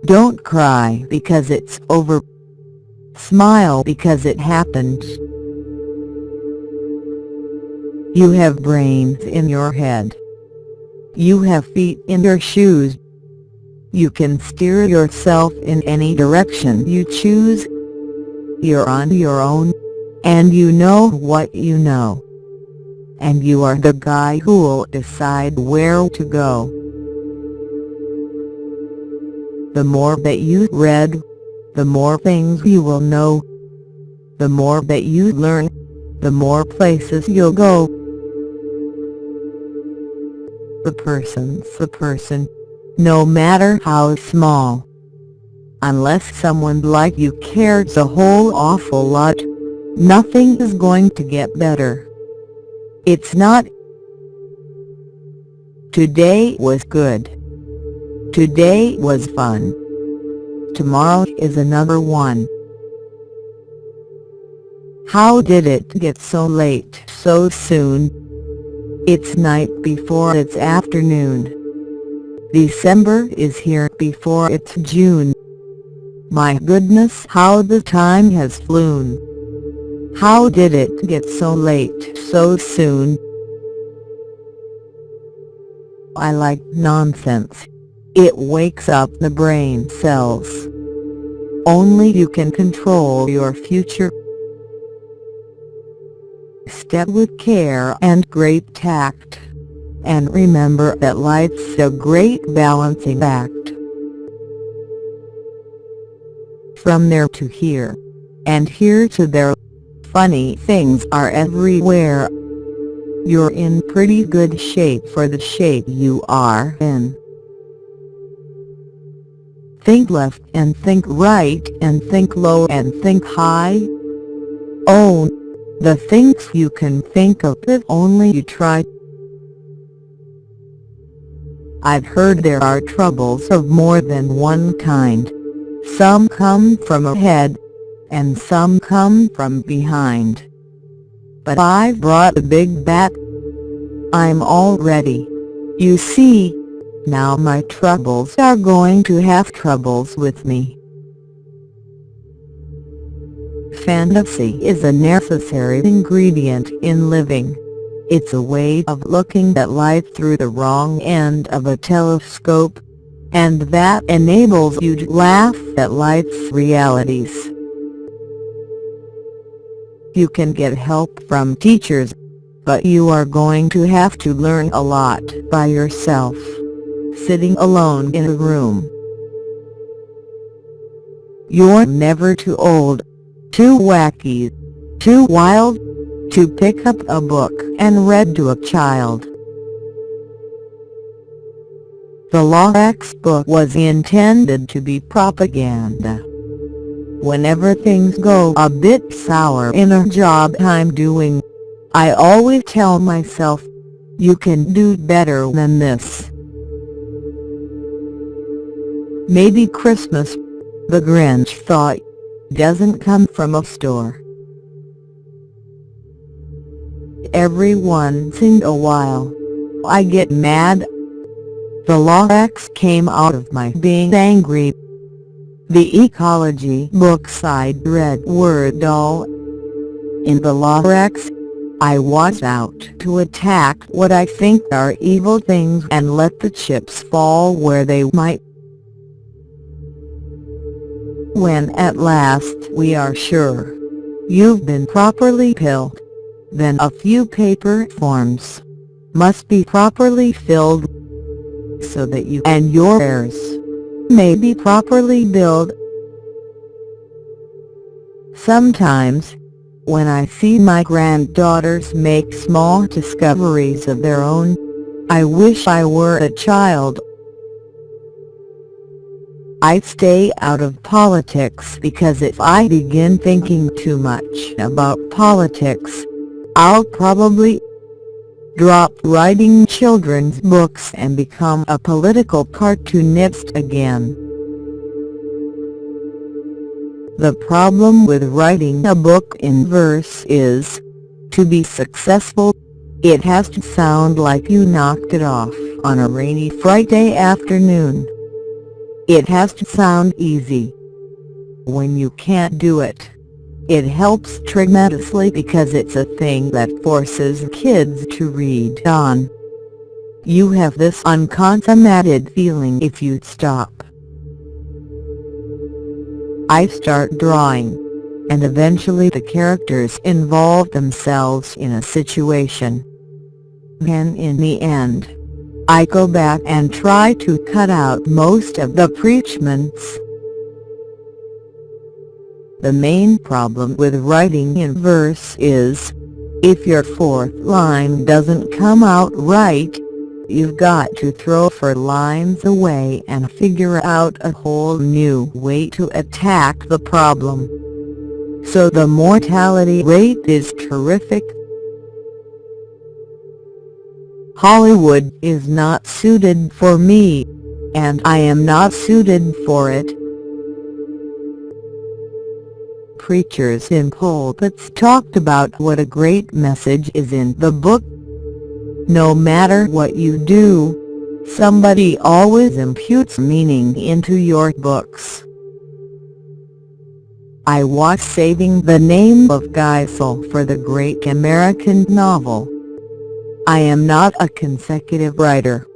Don't cry because it's over. Smile because it happened. You have brains in your head. You have feet in your shoes. You can steer yourself in any direction you choose. You're on your own, and you know what you know. And you are the guy who'll decide where to go. The more that you read, the more things you will know. The more that you learn, the more places you'll go. The person's the person, no matter how small. Unless someone like you cares a whole awful lot, nothing is going to get better. It's not. Today was good. Today was fun. Tomorrow is another one. How did it get so late so soon? It's night before it's afternoon. December is here before it's June. My goodness, how the time has flown. How did it get so late so soon? I like nonsense. It wakes up the brain cells. Only you can control your future. Step with care and great tact. And remember that life's a great balancing act. From there to here, and here to there, funny things are everywhere. You're in pretty good shape for the shape you are in. Think left and think right and think low and think high. Oh, the things you can think of if only you try. I've heard there are troubles of more than one kind. Some come from ahead, and some come from behind. But I've brought a big bat. I'm all ready. You see, now my troubles are going to have troubles with me. Fantasy is a necessary ingredient in living. It's a way of looking at life through the wrong end of a telescope, and that enables you to laugh at life's realities. You can get help from teachers, but you are going to have to learn a lot by yourself, sitting alone in a room. You're never too old, too wacky, too wild, to pick up a book and read to a child. The Lorax book was intended to be propaganda. Whenever things go a bit sour in a job I'm doing, I always tell myself, you can do better than this. Maybe Christmas, the Grinch thought, doesn't come from a store. Every once in a while, I get mad. The Lorax came out of my being angry. The ecology books I'd read were dull. In the Lorax, I was out to attack what I think are evil things and let the chips fall where they might. When at last we are sure you've been properly pilled, then a few paper forms must be properly filled, so that you and your heirs may be properly billed. Sometimes, when I see my granddaughters make small discoveries of their own, I wish I were a child. I stay out of politics because if I begin thinking too much about politics, I'll probably drop writing children's books and become a political cartoonist again. The problem with writing a book in verse is, to be successful, it has to sound like you knocked it off on a rainy Friday afternoon. It has to sound easy. When you can't do it, it helps tremendously because it's a thing that forces kids to read on. You have this unconsummated feeling if you stop. I start drawing, and eventually the characters involve themselves in a situation. And in the end, I go back and try to cut out most of the preachments. The main problem with writing in verse is, if your fourth line doesn't come out right, you've got to throw 4 lines away and figure out a whole new way to attack the problem. So the mortality rate is terrific. Hollywood is not suited for me, and I am not suited for it. Preachers in pulpits talked about what a great message is in the book. No matter what you do, somebody always imputes meaning into your books. I was saving the name of Geisel for the great American novel. I am not a consecutive writer.